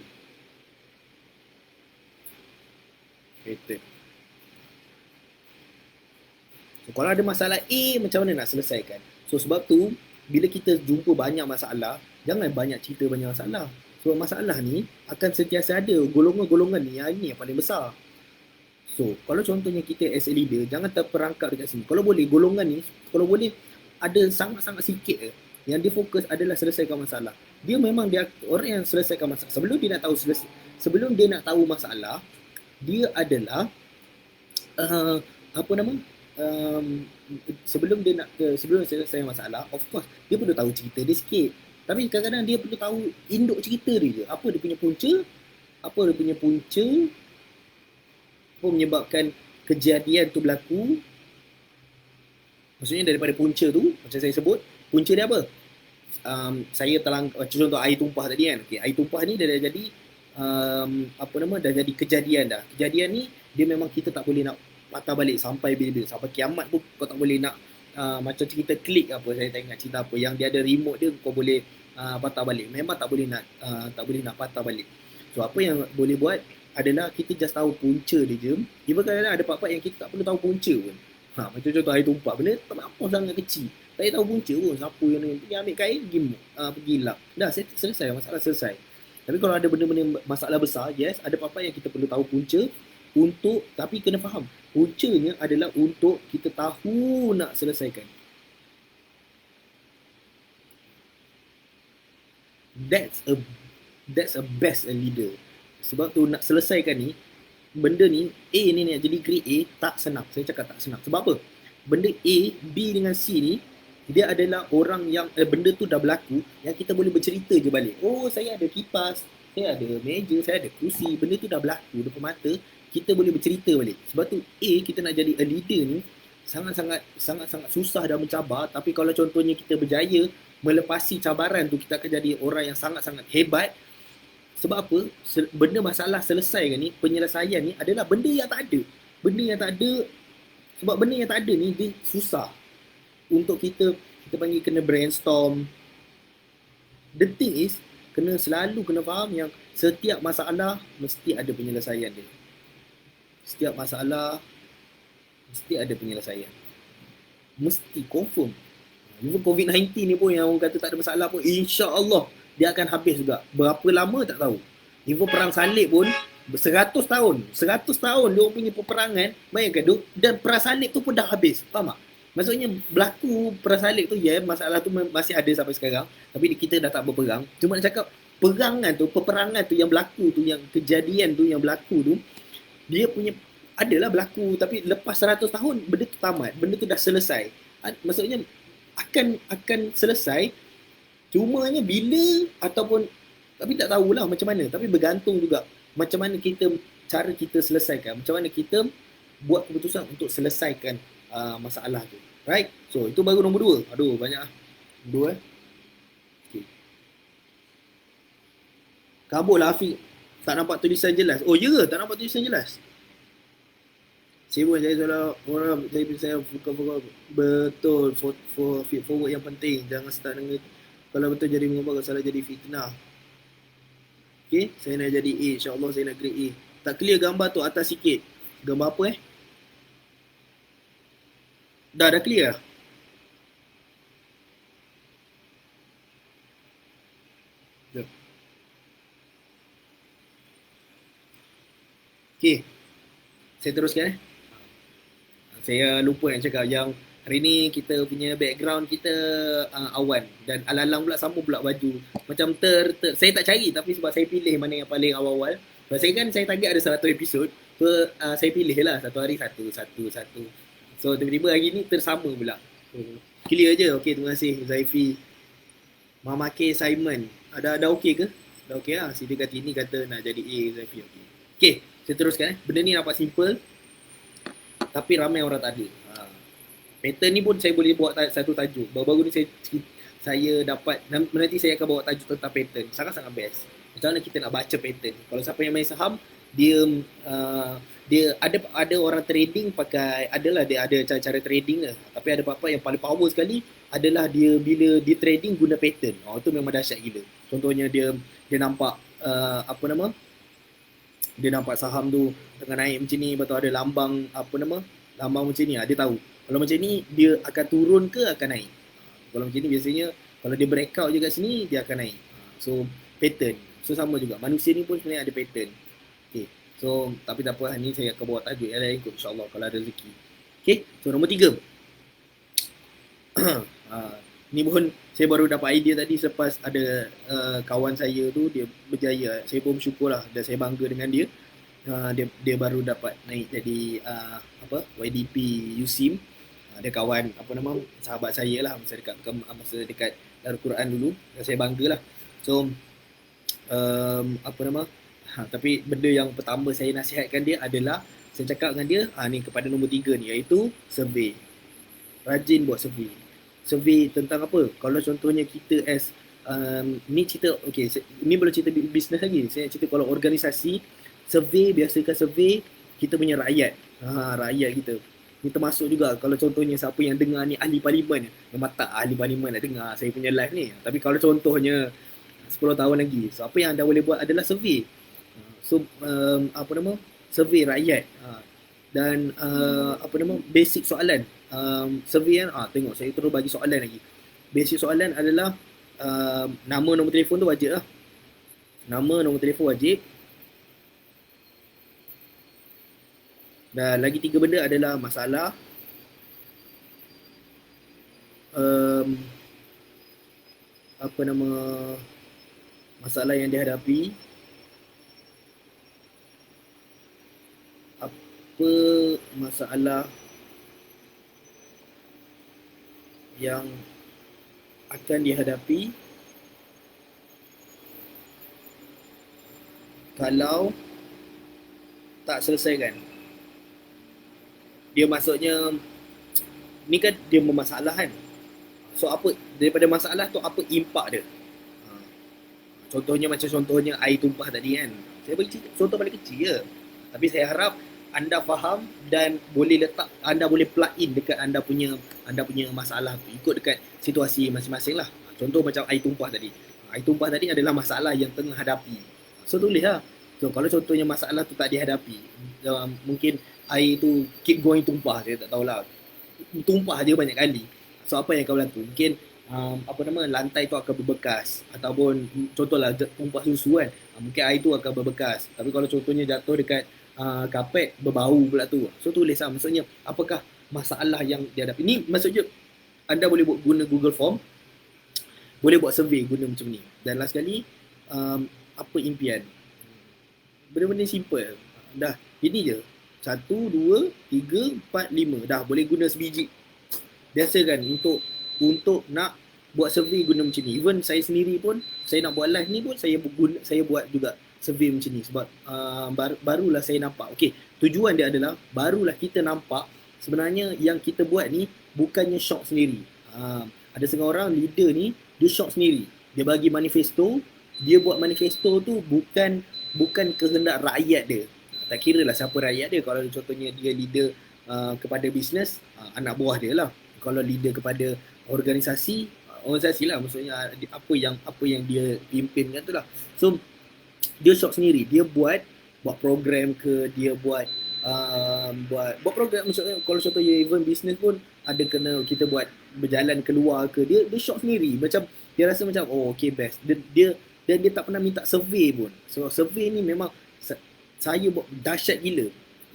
So, kalau ada masalah A, macam mana nak selesaikan? So, sebab tu, bila kita jumpa banyak masalah, jangan banyak cerita banyak masalah. Sebab masalah ni akan sentiasa ada. Golongan-golongan ni, yang ini yang paling besar. So, kalau contohnya kita as a leader, jangan terperangkap dekat sini. Kalau boleh, golongan ni, kalau boleh, ada sangat-sangat sikit yang dia fokus adalah selesaikan masalah. Dia memang orang yang selesaikan masalah. Sebelum dia nak tahu masalah, dia adalah sebelum selesai masalah, of course dia perlu tahu cerita dia sikit. Tapi kadang-kadang dia perlu tahu induk cerita dia. Apa dia punya punca? Apa menyebabkan kejadian tu berlaku, maksudnya daripada punca tu, macam saya sebut, punca dia apa? Saya telah, contoh air tumpah tadi kan. Okay, air tumpah ni dah jadi dah jadi kejadian dah. Kejadian ni dia memang kita tak boleh nak patah balik sampai bila-bila, sampai kiamat pun kau tak boleh nak macam cerita klik apa, saya tak ingat cerita apa yang dia ada remote dia, kau boleh patah balik. Memang tak boleh nak patah balik. So apa yang boleh buat adalah kita just tahu punca dia je. Even kadang-kadang ada part-part yang kita tak perlu tahu punca pun. Macam contoh air tumpah, benda tak apa sangat kecil. Tak tahu punca pun, siapa yang ni, pergi ambil kain, pergi lap. Dah selesai, masalah selesai. Tapi kalau ada benda-benda masalah besar, yes, ada apa-apa yang kita perlu tahu punca untuk, tapi kena faham, puncanya adalah untuk kita tahu nak selesaikan. That's a best a leader. Sebab tu nak selesaikan ni, benda ni, A ni nak jadi grade A tak senang. Saya cakap tak senang. Sebab apa? Benda A, B dengan C ni, dia adalah orang yang benda tu dah berlaku, yang kita boleh bercerita je balik. Oh, saya ada kipas, saya ada meja, saya ada kerusi, benda tu dah berlaku depan mata, kita boleh bercerita balik. Sebab tu A, kita nak jadi a leader ni sangat-sangat susah dan mencabar. Tapi kalau contohnya kita berjaya melepasi cabaran tu, kita akan jadi orang yang sangat-sangat hebat. Sebab apa? Benda masalah selesai kan ni, penyelesaian ni adalah benda yang tak ada. Benda yang tak ada, sebab benda yang tak ada ni dia susah untuk kita panggil kena brainstorm. The thing is, selalu kena faham yang setiap masalah mesti ada penyelesaian dia. Setiap masalah mesti ada penyelesaian. Mesti confirm. Even COVID-19 ni pun yang orang kata tak ada masalah pun, insya-Allah dia akan habis juga. Berapa lama tak tahu. Even perang salib pun 100 tahun dia punya peperangan, bayangkan tu, dan perang salib tu pun dah habis. Faham tak? Maksudnya berlaku perang salib tu, ya, masalah tu masih ada sampai sekarang, tapi kita dah tak berperang. Cuma nak cakap peperangan tu yang berlaku tu, yang kejadian tu yang berlaku tu, dia punya adalah berlaku, tapi lepas 100 tahun benda tu tamat, benda tu dah selesai. Maksudnya akan selesai, cumanya bila ataupun, tapi tak tahulah macam mana, tapi bergantung juga macam mana cara kita selesaikan, macam mana kita buat keputusan untuk selesaikan masalah tu. Right? So itu baru nombor 2. Aduh, banyak lah. 2 okay. Kabur lah Afiq, tak nampak tulisan jelas. Oh ya, tak nampak tulisan jelas. Sibuk saya salah orang, saya fokus. Betul, for feed forward yang penting. Jangan start dengan kalau betul jadi mengubah, kalau salah jadi fitnah. Okay, saya nak jadi A, insyaAllah saya nak grade A. Tak clear gambar tu atas sikit. Gambar apa Dah clear? Okay, saya teruskan Saya lupa nak cakap yang hari ni kita punya background kita awan, dan alang-alang pula sama pula baju. Macam saya tak cari, tapi sebab saya pilih mana yang paling awal-awal. Sebab saya target ada 100 episod. So saya pilih lah satu hari satu. So tiba-tiba hari ni tersama pula. Clear je. Okay, terima kasih Zaifi. Mama K Simon. Ada okey ke? Dah okey lah. Si dia kata ini kata nak jadi A, Zaifi. Okay, saya teruskan Benda ni nampak simple, tapi ramai orang tak ada. Pattern ni pun saya boleh buat satu tajuk. Baru-baru ni saya dapat, nanti saya akan bawa tajuk tentang pattern. Sangat-sangat best. Macam mana kita nak baca pattern. Kalau siapa yang main saham, dia ada orang trading pakai, dia ada cara trading lah. Tapi ada apa-apa yang paling power sekali adalah dia bila dia trading guna pattern. Itu memang dahsyat gila. Contohnya dia nampak dia nampak saham tu tengah naik macam ni, lepas tu ada lambang macam ni, dia tahu. Kalau macam ni, dia akan turun ke akan naik. Kalau macam ni biasanya, kalau dia breakout je kat sini, dia akan naik. So, pattern. So, sama juga. Manusia ni pun sebenarnya ada pattern. Okay. So, tapi tak apa, ni saya akan bawa tajuk yang lain kot, insyaAllah, kalau ada rezeki. Okay. So, nombor 3. Ni pun saya baru dapat idea tadi selepas ada kawan saya tu, dia berjaya. Saya pun bersyukur lah dan saya bangga dengan dia. Dia baru dapat naik jadi YDP USIM. Dia kawan sahabat saya lah masa dekat Darul Quran dulu, dan saya bangga lah. So tapi benda yang pertama saya nasihatkan dia adalah Saya cakap dengan dia, ni kepada nombor 3 ni, iaitu survey. Rajin buat survey. Survey tentang apa? Kalau contohnya kita ni cerita, okay, ni belum cerita bisnes lagi. Saya cerita kalau organisasi, survey, biasakan survey kita punya rakyat. Rakyat kita. Ni termasuk juga kalau contohnya siapa yang dengar ni ahli parlimen. Memang tak ahli parlimen nak dengar saya punya live ni. Tapi kalau contohnya 10 tahun lagi, so apa yang anda boleh buat adalah survey. So survey rakyat. Dan basic soalan. Survey kan, tengok saya terus bagi soalan lagi. Basic soalan adalah nama, nombor telefon tu wajib lah. Nama, nombor telefon wajib. Dan lagi 3 benda adalah masalah, masalah yang dihadapi, apa masalah yang akan dihadapi kalau tak selesaikan. Dia maksudnya ni kan dia bermasalah kan. So apa daripada masalah tu, apa impak dia? Contohnya air tumpah tadi kan. Saya bagi contoh paling kecil je. Tapi saya harap anda faham dan anda boleh plug in dekat anda punya masalah tu, ikut dekat situasi masing-masing lah. Contoh macam air tumpah tadi. Air tumpah tadi adalah masalah yang tengah hadapi. So tulis lah. So kalau contohnya masalah tu tak dihadapi, mungkin air tu keep going tumpah, saya tak tahulah. Tumpah je banyak kali. So apa yang kau lakukan? Mungkin lantai tu akan berbekas, ataupun contohlah tumpah susu kan. Mungkin air tu akan berbekas. Tapi kalau contohnya jatuh dekat kapet, berbau pula tu. So tulis lah, maksudnya apakah masalah yang dihadapi. Ni maksudnya anda boleh guna Google Form, boleh buat survey guna macam ni. Dan last sekali, apa impian? Benda-benda simple. Dah, ini je. 1, 2, 3, 4, 5. Dah, boleh guna sebiji. Biasa kan untuk nak buat survey guna macam ni. Even saya sendiri pun, saya nak buat live ni pun, saya buat juga survey macam ni. Sebab barulah saya nampak. Okay, tujuan dia adalah barulah kita nampak sebenarnya yang kita buat ni bukannya shock sendiri. Ada setengah orang leader ni, dia shock sendiri. Dia bagi manifesto, dia buat manifesto tu bukan kehendak rakyat dia. Tak kira lah siapa rakyat dia. Kalau contohnya dia leader kepada bisnes, anak buah dia lah. Kalau leader kepada organisasi lah, maksudnya apa yang dia pimpinkan tu lah. So dia shock sendiri. Dia buat program ke, dia buat program, maksudnya kalau contohnya even business pun ada kena kita buat berjalan keluar ke, dia shock sendiri. Macam dia rasa macam okay best. Dia tak pernah minta survey pun. So survey ni memang saya buat dahsyat gila.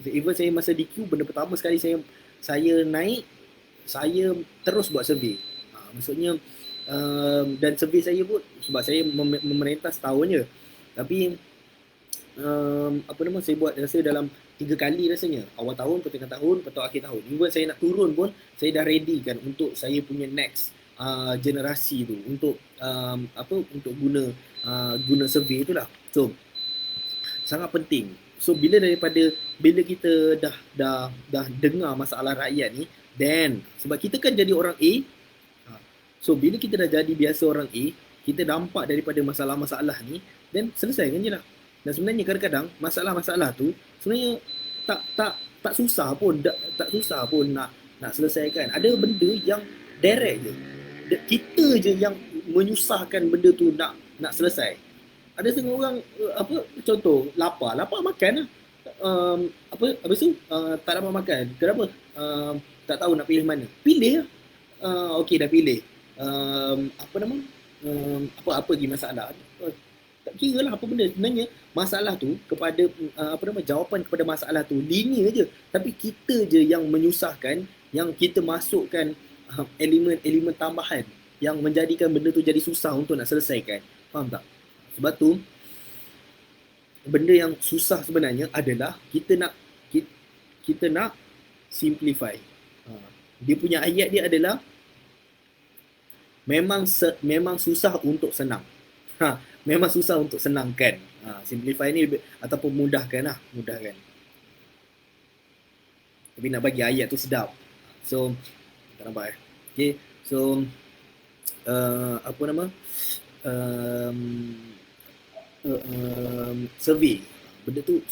Even saya masa DQ, benda pertama sekali saya naik, saya terus buat survey. Maksudnya dan survey saya pun, sebab saya memerintah setahun je. Tapi saya buat rasa dalam 3 kali rasanya. Awal tahun, pertengahan tahun, atau akhir tahun. Even saya nak turun pun, saya dah ready kan untuk saya punya next generasi tu, untuk guna survey tu lah. So sangat penting. So bila kita dah dengar masalah rakyat ni, then sebab kita kan jadi orang A, so bila kita dah jadi biasa orang A, kita nampak daripada masalah-masalah ni, then selesaikan je lah. Dan sebenarnya kadang-kadang masalah-masalah tu sebenarnya tak susah pun, tak susah pun nak selesaikan. Ada benda yang direct je. Kita je yang menyusahkan benda tu nak selesai. Ada setengah orang contoh lapar makan lah. Habis tu tak dapat makan. Kenapa? Tak tahu nak pilih mana. Pilih lah. Okey, dah pilih. Apa lagi masalah? Tak kira lah apa benda. Sebenarnya masalah tu kepada jawapan kepada masalah tu linear je. Tapi kita je yang menyusahkan, yang kita masukkan elemen tambahan yang menjadikan benda tu jadi susah untuk nak selesaikan. Faham tak? Sebab tu benda yang susah sebenarnya adalah kita nak simplify. Dia punya ayat dia adalah memang susah untuk senang. Memang susah untuk senangkan. Simplify ni ataupun mudahkan lah. Mudahkan. Tapi nak bagi ayat tu sedap. So tak nampak Okay, so apa nama, um, survey. Benda tu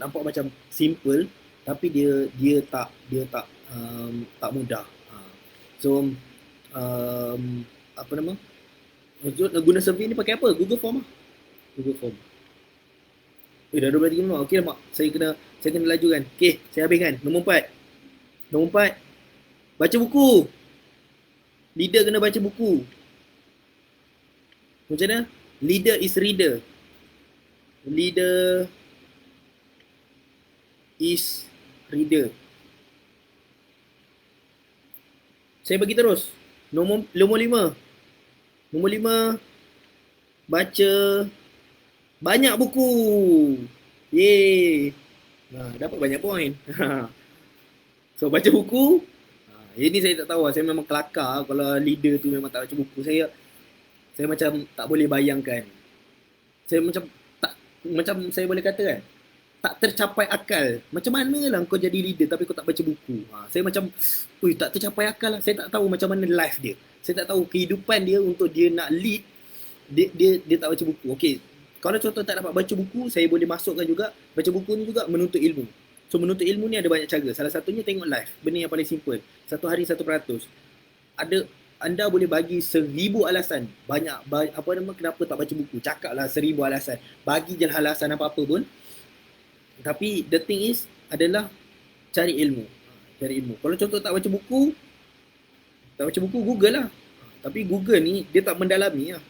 nampak macam simple, tapi dia tak mudah. So apa nama, nak guna survey ni pakai apa? Google Form lah. Google Form. Dah 12 minit. Okey dah mak. Saya kena laju kan. Okey, saya habiskan. Nombor 4. Nombor 4. Baca buku. Leader kena baca buku. Macam mana? Leader is reader. Leader is reader. Saya bagi terus. Nombor 5. Nombor 5. Baca banyak buku. Yeay. Dapat banyak poin. So baca buku. Ini saya tak tahu. Saya memang kelakar kalau leader tu memang tak baca buku. Saya macam tak boleh bayangkan. Saya macam saya boleh kata kan, tak tercapai akal. Macam mana lah kau jadi leader tapi kau tak baca buku? Saya macam, tak tercapai akal lah. Saya tak tahu macam mana life dia. Saya tak tahu kehidupan dia untuk dia nak lead. Dia tak baca buku. Okey, kalau contoh tak dapat baca buku, saya boleh masukkan juga baca buku ni juga menuntut ilmu. So menuntut ilmu ni ada banyak cara. Salah satunya tengok live. Benda yang paling simple. 1 hari 1%. Anda boleh bagi 1000 alasan. Banyak apa nama, kenapa tak baca buku. Cakaplah 1000 alasan. Bagi je alasan apa-apa pun. Tapi the thing is adalah cari ilmu. Cari ilmu. Kalau contoh tak baca buku, Google lah. Tapi Google ni dia tak mendalami lah.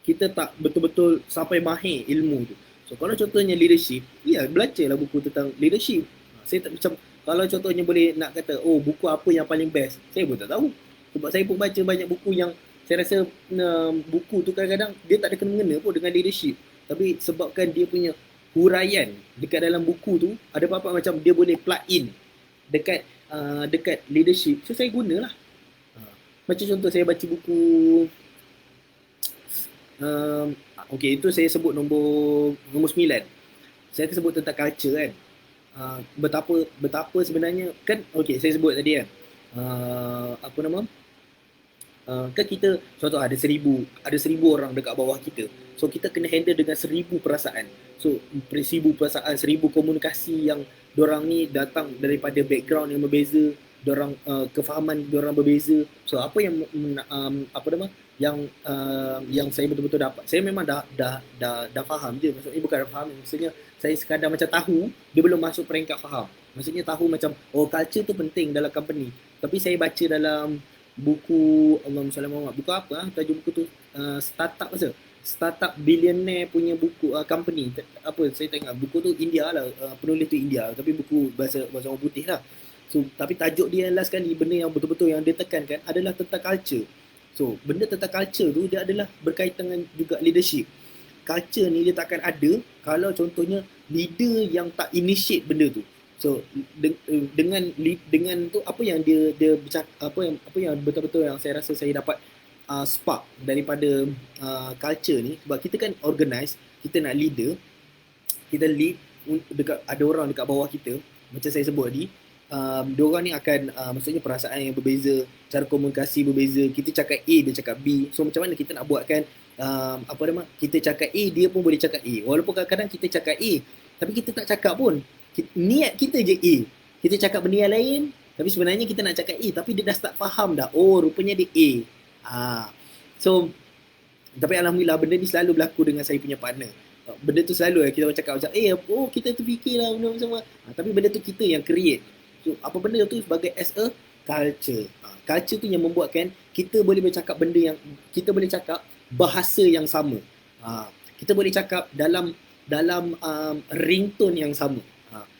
Kita tak betul-betul sampai mahir ilmu tu. So kalau contohnya leadership, belajarlah buku tentang leadership. Saya tak macam, kalau contohnya boleh nak kata, buku apa yang paling best, saya pun tak tahu. Sebab saya pun baca banyak buku yang saya rasa buku tu kadang-kadang dia tak ada kena-mengena pun dengan leadership. Tapi sebabkan dia punya huraian dekat dalam buku tu, ada apa-apa macam dia boleh plug in dekat leadership. So saya gunalah. Macam contoh saya baca buku, okay, itu saya sebut nombor 9. Saya akan sebut tentang culture kan. Betapa sebenarnya kan, okay, saya sebut tadi kan, apa nama, kan kita contoh ada 1000 orang dekat bawah kita. So kita kena handle dengan 1000 perasaan. So 1000 perasaan, 1000 komunikasi yang diorang ni datang daripada background yang berbeza, diorang kefahaman diorang berbeza. So apa yang apa nama, yang saya betul-betul dapat, saya memang dah faham je. Maksudnya bukan dah faham, maksudnya saya sekadar macam tahu, dia belum masuk peringkat faham. Maksudnya tahu macam culture tu penting dalam company. Tapi saya baca dalam buku, Allahumma salli Muhammad, buku apa tajuk buku tu, startup billionaire punya buku, company apa, saya tengok buku tu India lah, penulis tu India, tapi buku bahasa orang putih lah. So tapi tajuk dia last kali, benda yang betul-betul yang dia tekankan adalah tentang culture. So benda tentang culture tu dia adalah berkaitan dengan juga leadership. Culture ni dia takkan ada kalau contohnya leader yang tak initiate benda tu. So dengan tu apa yang dia apa yang betul-betul yang saya rasa saya dapat spark daripada culture ni. Sebab kita kan organize, kita nak leader, kita lead dekat, ada orang dekat bawah kita, macam saya sebut tadi, diorang ni akan maksudnya perasaan yang berbeza, cara komunikasi berbeza, kita cakap A, dia cakap B. So macam mana kita nak buatkan apa nama, kita cakap A, dia pun boleh cakap A. Walaupun kadang-kadang kita cakap A tapi kita tak cakap pun, niat kita je A, kita cakap benda yang lain, tapi sebenarnya kita nak cakap A, tapi dia dah start faham dah, rupanya dia A. So tapi alhamdulillah benda ni selalu berlaku dengan saya punya partner. Benda tu selalu kita cakap macam kita terfikirlah benda macam tapi benda tu kita yang create. So apa benda tu sebagai as a culture. Culture tu yang membuatkan kita boleh bercakap benda yang, kita boleh cakap bahasa yang sama. Kita boleh cakap dalam ringtone yang sama.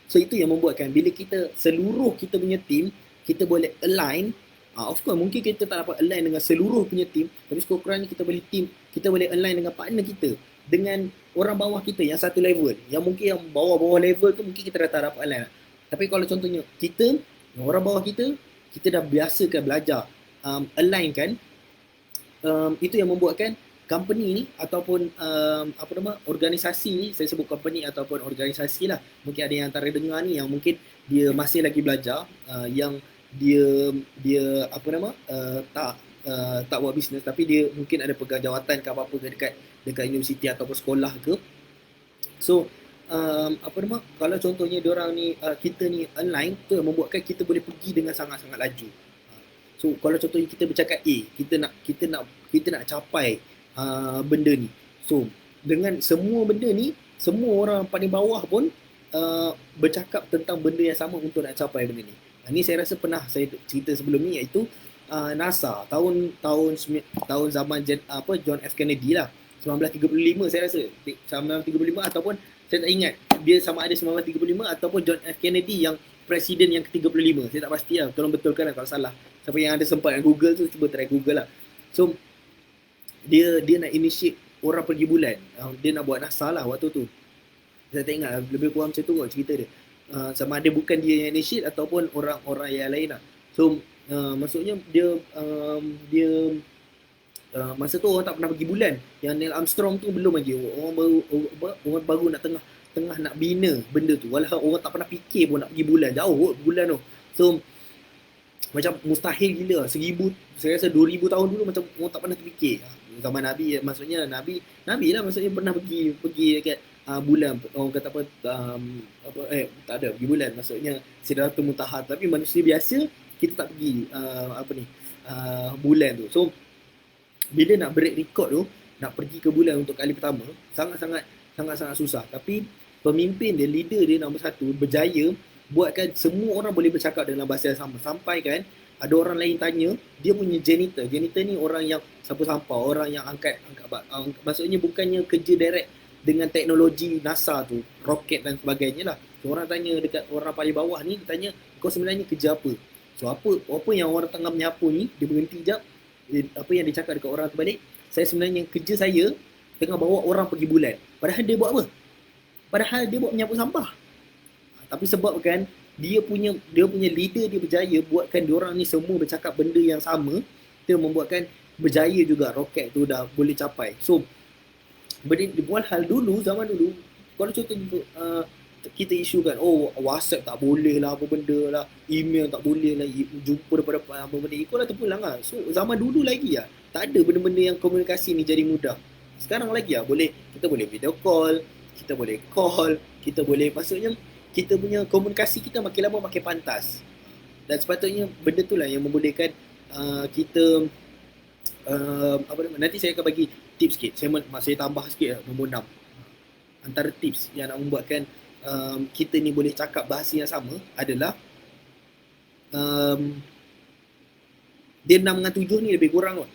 So itu yang membuatkan bila kita seluruh kita punya team, kita boleh align. Of course mungkin kita tak dapat align dengan seluruh punya team, tapi sekurang-kurangnya kita boleh align dengan partner kita, dengan orang bawah kita yang satu level. Yang mungkin yang bawah-bawah level tu mungkin kita dah tak dapat align. Tapi kalau contohnya kita, orang bawah kita dah biasakan belajar align kan, itu yang membuatkan company ni ataupun organisasi ni, saya sebut company ataupun organisasi lah, mungkin ada yang antara dengar ni yang mungkin dia masih lagi belajar, yang dia tak buat bisnes, tapi dia mungkin ada pegang jawatan ke apa-apa dekat universiti ataupun sekolah ke. So kalau contohnya diorang ni, kita ni online tu yang membuatkan kita boleh pergi dengan sangat-sangat laju. So kalau contohnya kita bercakap A, kita nak capai benda ni. So dengan semua benda ni, semua orang paling bawah pun bercakap tentang benda yang sama untuk nak capai benda ni. Ini saya rasa pernah saya cerita sebelum ni, iaitu NASA tahun zaman John F Kennedy lah, 1935 saya rasa, 1935 ataupun saya tak ingat dia sama ada 1935 ataupun John F Kennedy yang presiden yang ke-35, saya tak pasti lah, tolong betulkan lah kalau salah. Siapa yang ada sempat nak Google tu, cuba try Google lah. So dia nak initiate orang pergi bulan, dia nak buat NASA lah waktu tu. Saya tak ingat, lebih kurang macam tu kot cerita dia. Sama ada bukan dia yang initiate ataupun orang-orang yang lain lah. So maksudnya dia masa tu orang tak pernah pergi bulan. Yang Neil Armstrong tu belum lagi, orang baru nak tengah nak bina benda tu. Walau orang tak pernah fikir pun nak pergi bulan, jauh bulan tu. So macam mustahil gila. Saya rasa 2000 tahun dulu macam orang tak pernah terfikir. Zaman Nabi, maksudnya Nabi lah maksudnya pernah pergi dekat bulan. Orang kata tak ada pergi bulan, maksudnya Sidratul Muntaha. Tapi manusia biasa kita tak pergi bulan tu. So bila nak break record tu, nak pergi ke bulan untuk kali pertama, sangat-sangat susah. Tapi pemimpin dia, leader dia nombor satu, berjaya buatkan semua orang boleh bercakap dalam bahasa yang sama. Sampai kan ada orang lain tanya, dia punya janitor ni orang yang sapu sampah, orang yang angkat maksudnya bukannya kerja direct dengan teknologi NASA tu, roket dan sebagainya lah. So, orang tanya dekat orang paling bawah ni, dia tanya, kau sebenarnya kerja apa? So apa yang orang tengah menyapu ni, dia berhenti sekejap, apa yang dia cakap dekat orang tu balik, saya sebenarnya kerja saya tengah bawa orang pergi bulan. Padahal dia buat apa? Padahal dia buat menyapu sampah. Tapi sebabkan dia punya leader dia berjaya buatkan diorang ni semua bercakap benda yang sama, dia membuatkan berjaya juga roket tu dah boleh capai. So buat hal dulu, zaman dulu, kalau contohnya kita isukan, WhatsApp tak boleh lah, apa benda lah, email tak boleh lah, jumpa depan-depan apa benda, ikut lah terpulang lah. So zaman dulu lagi lah, tak ada benda-benda yang komunikasi ni jadi mudah. Sekarang lagi lah, kita boleh video call, kita boleh call, kita boleh, maksudnya kita punya komunikasi kita makin lama makin pantas. Dan sepatutnya benda tu lah yang membolehkan kita nanti saya akan bagi tips sikit. Saya tambah sikit lah, nombor 6. Antara tips yang nak membuatkan kita ni boleh cakap bahasa yang sama adalah dia 6 dengan 7 ni lebih kurang kot.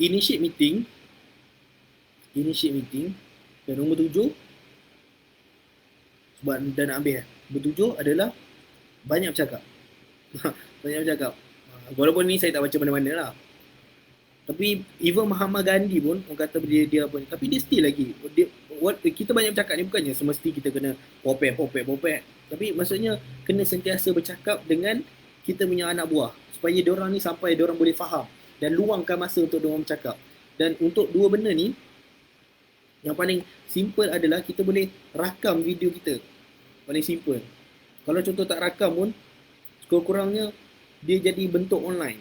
Initiate meeting. Dan nombor 7 sebab dah nak ambil. Nombor 7 adalah banyak bercakap. Walaupun ni saya tak baca mana-mana lah. Tapi even Mahatma Gandhi pun orang kata dia apa, tapi dia still lagi kita banyak bercakap ni bukannya semesti kita kena popek. Tapi maksudnya kena sentiasa bercakap dengan kita punya anak buah supaya diorang ni sampai diorang boleh faham dan luangkan masa untuk diorang bercakap. Dan untuk dua benda ni, yang paling simple adalah kita boleh rakam video kita. Paling simple. Kalau contoh tak rakam pun, sekurang-kurangnya dia jadi bentuk online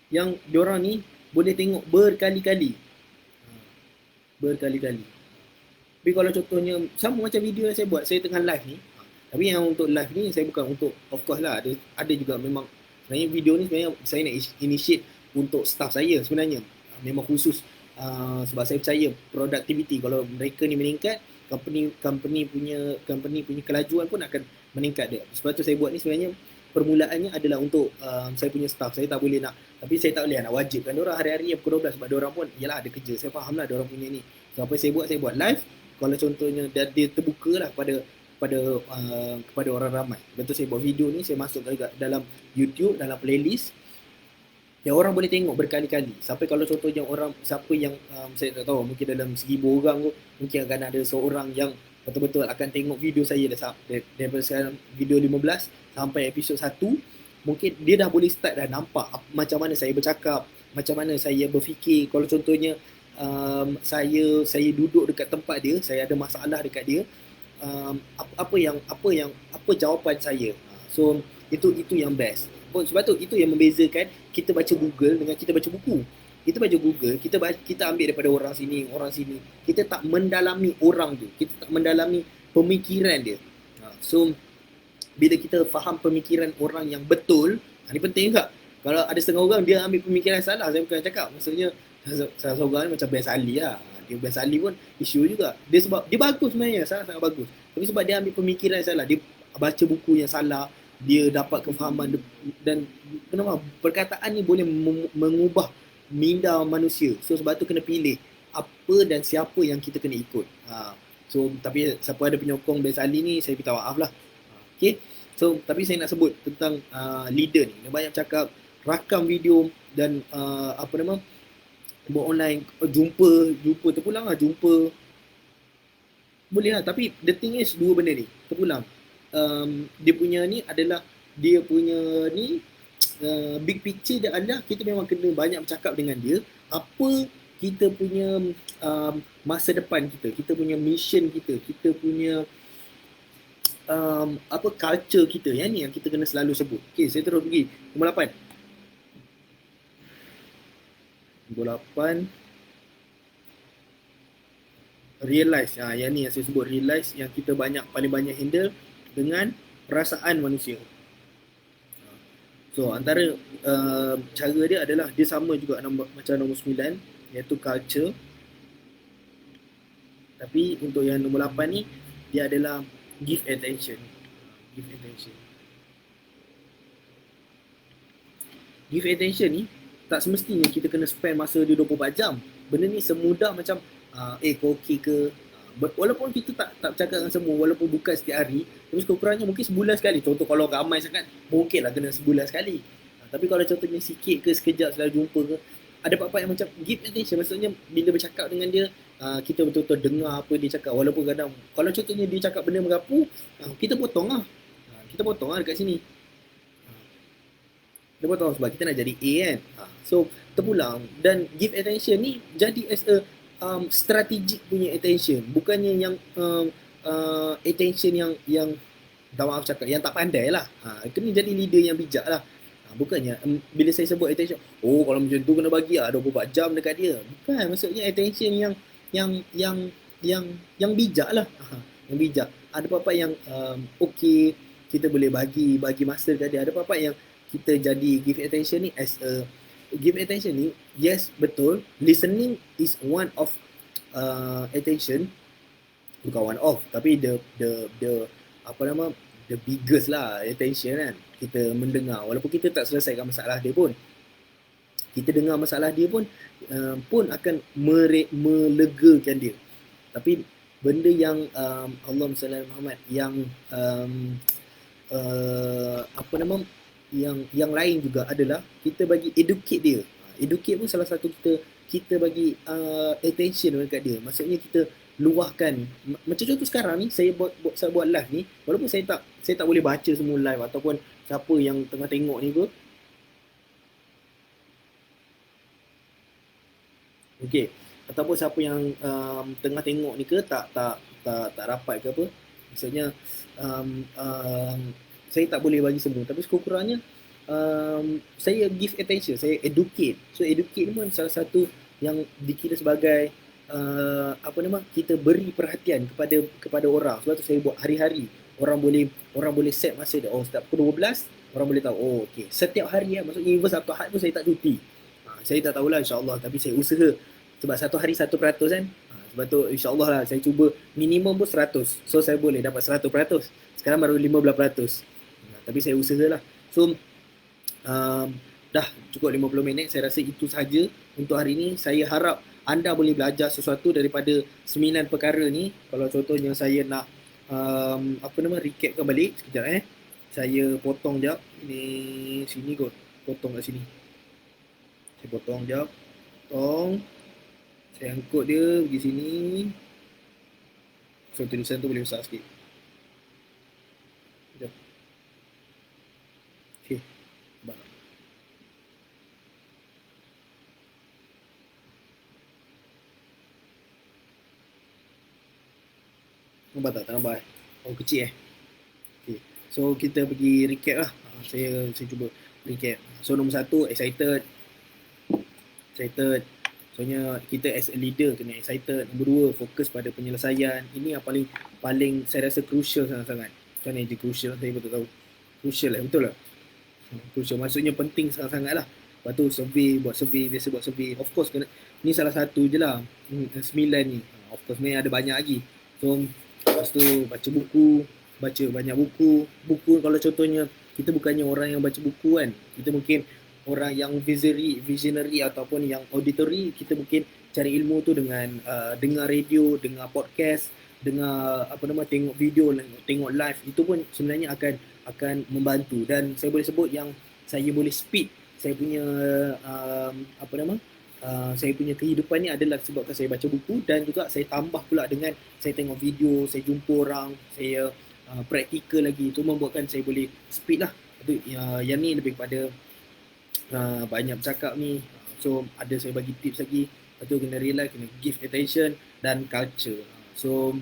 yang diorang ni boleh tengok berkali-kali. Tapi kalau contohnya sama macam video yang saya buat, saya tengah live ni. Tapi yang untuk live ni saya bukan untuk, of course lah, ada juga memang sebenarnya video ni sebenarnya saya nak initiate untuk staff saya sebenarnya. Memang khusus sebab saya percaya productivity kalau mereka ni meningkat, company punya kelajuan pun akan meningkat dia. Sebab tu saya buat ni sebenarnya permulaannya adalah untuk saya punya staff. Saya tak boleh nak, tapi saya tak boleh nak wajibkan diorang hari-hari pukul 12 sebab diorang pun yalah ada kerja. Saya faham lah diorang punya ni. So apa saya buat live. Kalau contohnya dia terbuka lah kepada orang ramai. Betul, saya buat video ni, saya masuk dalam YouTube, dalam playlist yang orang boleh tengok berkali-kali. Sampai kalau contohnya orang, siapa yang saya tak tahu, mungkin dalam 1000 orang tu, mungkin akan ada seorang yang betul-betul akan tengok video saya daripada sekarang video 15 sampai episod 1. Mungkin dia dah boleh start dah nampak macam mana saya bercakap, macam mana saya berfikir. Kalau contohnya saya duduk dekat tempat dia, saya ada masalah dekat dia, apa jawapan saya. So itu yang best. Sebab tu itu yang membezakan kita baca Google dengan kita baca buku. Kita baca Google, kita ambil daripada orang sini. Kita tak mendalami orang tu, kita tak mendalami pemikiran dia. So bila kita faham pemikiran orang yang betul, ini penting juga. Kalau ada setengah orang dia ambil pemikiran salah, saya bukan cakap, maksudnya salah seorang ni macam Ben Sali lah. Dia Ben Sali pun isu juga. Dia sebab dia bagus sebenarnya, sangat bagus. Tapi sebab dia ambil pemikiran yang salah, dia baca buku yang salah, dia dapat kefahaman dan kenapa perkataan ni boleh mengubah minda manusia. So sebab tu kena pilih apa dan siapa yang kita kena ikut. So tapi siapa ada penyokong Ben Sali ni, saya minta maaf lah. Okay. So tapi saya nak sebut tentang leader ni. Dia banyak cakap, rakam video dan buat online, jumpa terpulang lah, jumpa boleh lah. Tapi the thing is, dua benda ni terpulang. Dia punya ni adalah, dia punya ni big picture dia adalah kita memang kena banyak bercakap dengan dia apa kita punya masa depan kita punya mission kita punya culture kita. Yang ni yang kita kena selalu sebut. Okay, saya terus pergi nombor 8. Nombor 8, realize. Yang ni yang saya sebut, realize, yang kita paling banyak handle dengan perasaan manusia. So antara cara dia adalah, dia sama juga macam nombor 9, iaitu culture. Tapi untuk yang nombor 8 ni, dia adalah give attention. Give attention. Give attention ni tak semestinya kita kena spend masa dia 24 jam. Benda ni semudah macam kau okey ke? Walaupun kita tak bercakap dengan semua, walaupun bukan setiap hari, tapi sekurang-kurangnya mungkin sebulan sekali. Contoh kalau ramai sangat, mungkin lah kena sebulan sekali. Tapi kalau contohnya sikit ke, sekejap selalu jumpa ke, ada part-part yang macam give attention. Maksudnya bila bercakap dengan dia, kita betul-betul dengar apa dia cakap. Walaupun kadang, kalau contohnya dia cakap benda merapu, kita potong lah. Kita potong lah dekat sini. Kita potong sebab kita nak jadi A kan. So terpulang. Dan give attention ni jadi as a strategic punya attention. Bukannya yang attention yang tak maaf cakap, yang tak pandai lah. Itu ni jadi leader yang bijak lah. Bukannya bila saya sebut attention, kalau macam tu kena bagi 24 jam dekat dia. Bukan, maksudnya attention yang bijak lah. Yang bijak. Ada apa-apa yang okey, kita boleh bagi masa dekat dia. Ada apa-apa yang kita jadi give attention ni as a give attention ni, yes, betul, listening is one of attention, bukan one of, tapi the biggest lah attention kan. Kita mendengar, walaupun kita tak selesaikan masalah dia pun, kita dengar masalah dia pun akan melegakan dia. Tapi benda yang Allahumma salli ala Muhammad, yang yang lain juga adalah kita bagi educate dia. Educate pun salah satu kita bagi attention dekat dia. Maksudnya kita luahkan. Macam contoh sekarang ni saya buat live ni, walaupun saya tak boleh baca semua live ataupun siapa yang tengah tengok ni ke. Okey, ataupun siapa yang tengah tengok ni ke tak rapat ke apa. Maksudnya saya tak boleh bagi semua, tapi sekurang-kurangnya saya give attention, saya educate. So educate ni pun salah satu yang dikira sebagai kita beri perhatian kepada orang. Sebab tu saya buat hari-hari. Orang boleh set masa dia. Setiap pukul 12 orang boleh tahu. Okey, setiap hari lah. Maksudnya even Sabtu Ahad pun saya tak cuti. Saya tak tahulah, insya-Allah, tapi saya usaha. Sebab satu hari 1% kan. Sebab tu insya-Allah lah saya cuba minimum pun 100. So saya boleh dapat 100%. Sekarang baru 15%. Tapi saya usahalah. So dah cukup 50 minit. Saya rasa itu saja untuk hari ini. Saya harap anda boleh belajar sesuatu daripada 9 perkara ni. Kalau contohnya saya nak recapkan balik sekejap. Saya potong jap. Ini sini kot. Potong kat sini. Saya potong jap. Saya angkut dia pergi sini. So tulisan tu boleh besar sikit. Okay. Nampak tak? Tak nampak eh? Oh, kecil eh? Okay. So, kita pergi recap lah. Saya cuba recap. So, nombor satu, excited. Excited. Soalnya kita as a leader kena excited. Nombor dua, fokus pada penyelesaian. Ini yang paling saya rasa crucial sangat-sangat. Macam mana je crucial? Saya betul tahu. Crucial lah, betul lah. Crucial. Maksudnya penting sangat-sangat lah. Lepas tu buat survey, biasa buat survey. Of course, ni salah satu je lah. 9 ni. Of course, ni ada banyak lagi. So, lepas tu baca buku, baca banyak buku. Buku kalau contohnya, kita bukannya orang yang baca buku kan. Kita mungkin orang yang visionary ataupun yang auditory, kita mungkin cari ilmu tu dengan dengar radio, dengar podcast, dengar tengok video, tengok live. Itu pun sebenarnya akan membantu. Dan saya boleh sebut yang saya boleh speed saya punya saya punya kehidupan ni adalah sebabkan saya baca buku, dan juga saya tambah pula dengan saya tengok video, saya jumpa orang, saya praktikal lagi. Itu membuatkan saya boleh speed lah. Itu yang ni lebih kepada banyak bercakap ni. So ada saya bagi tips lagi. Lepas tu kena realize, kena give attention dan culture. So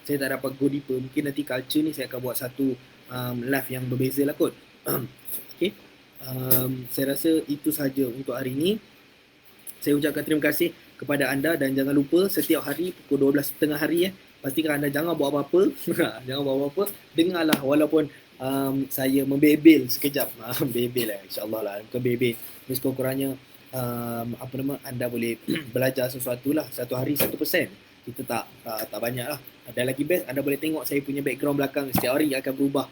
saya tak dapat go deeper. Mungkin nanti culture ni saya akan buat satu live yang berbeza lah kot. Okay. Saya rasa itu sahaja untuk hari ini. Saya ucapkan terima kasih kepada anda, dan jangan lupa setiap hari pukul 12.30 hari pastikan anda jangan buat apa-apa. Jangan buat apa-apa. Dengarlah walaupun saya membebel sekejap. Bebel lah, insyaAllah lah. Bukan bebel. Sekurang-kurangnya anda boleh belajar sesuatu lah. Satu hari 1%. Kita tak banyak lah. Dan lagi best, anda boleh tengok saya punya background belakang setiap hari akan berubah.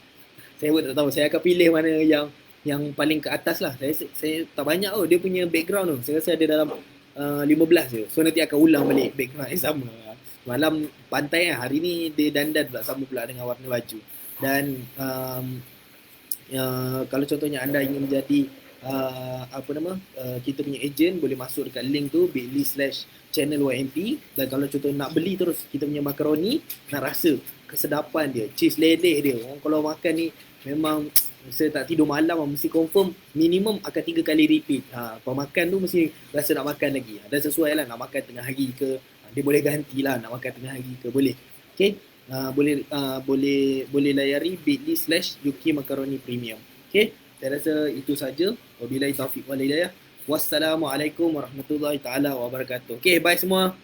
Saya pun tak tahu. Saya akan pilih mana yang paling ke atas lah. Saya tak banyak dia punya background tu. Saya rasa ada dalam 15 je. So nanti akan ulang balik background yang sama. Malam pantai hari ni dia dandan pula sama pula dengan warna baju. Dan kalau contohnya anda ingin menjadi kita punya agent, boleh masuk dekat link tu bit.ly/channel YMP. Dan kalau contohnya nak beli terus kita punya makaroni, nak rasa kesedapan dia, cheese leleh dia, orang kalau makan ni memang saya tak tidur malam, mesti confirm minimum akan 3 kali repeat. Kalau makan tu mesti rasa nak makan lagi. Dan sesuai lah, nak makan tengah hari ke, dia boleh gantilah nak makan tengah hari ke, boleh. Okay, boleh layari bit.ly/UK Macaroni Premium. Okay, saya rasa itu saja. Wabillahi taufiq wal hidayah. Wassalamualaikum warahmatullahi taala wabarakatuh. Okay, bye semua.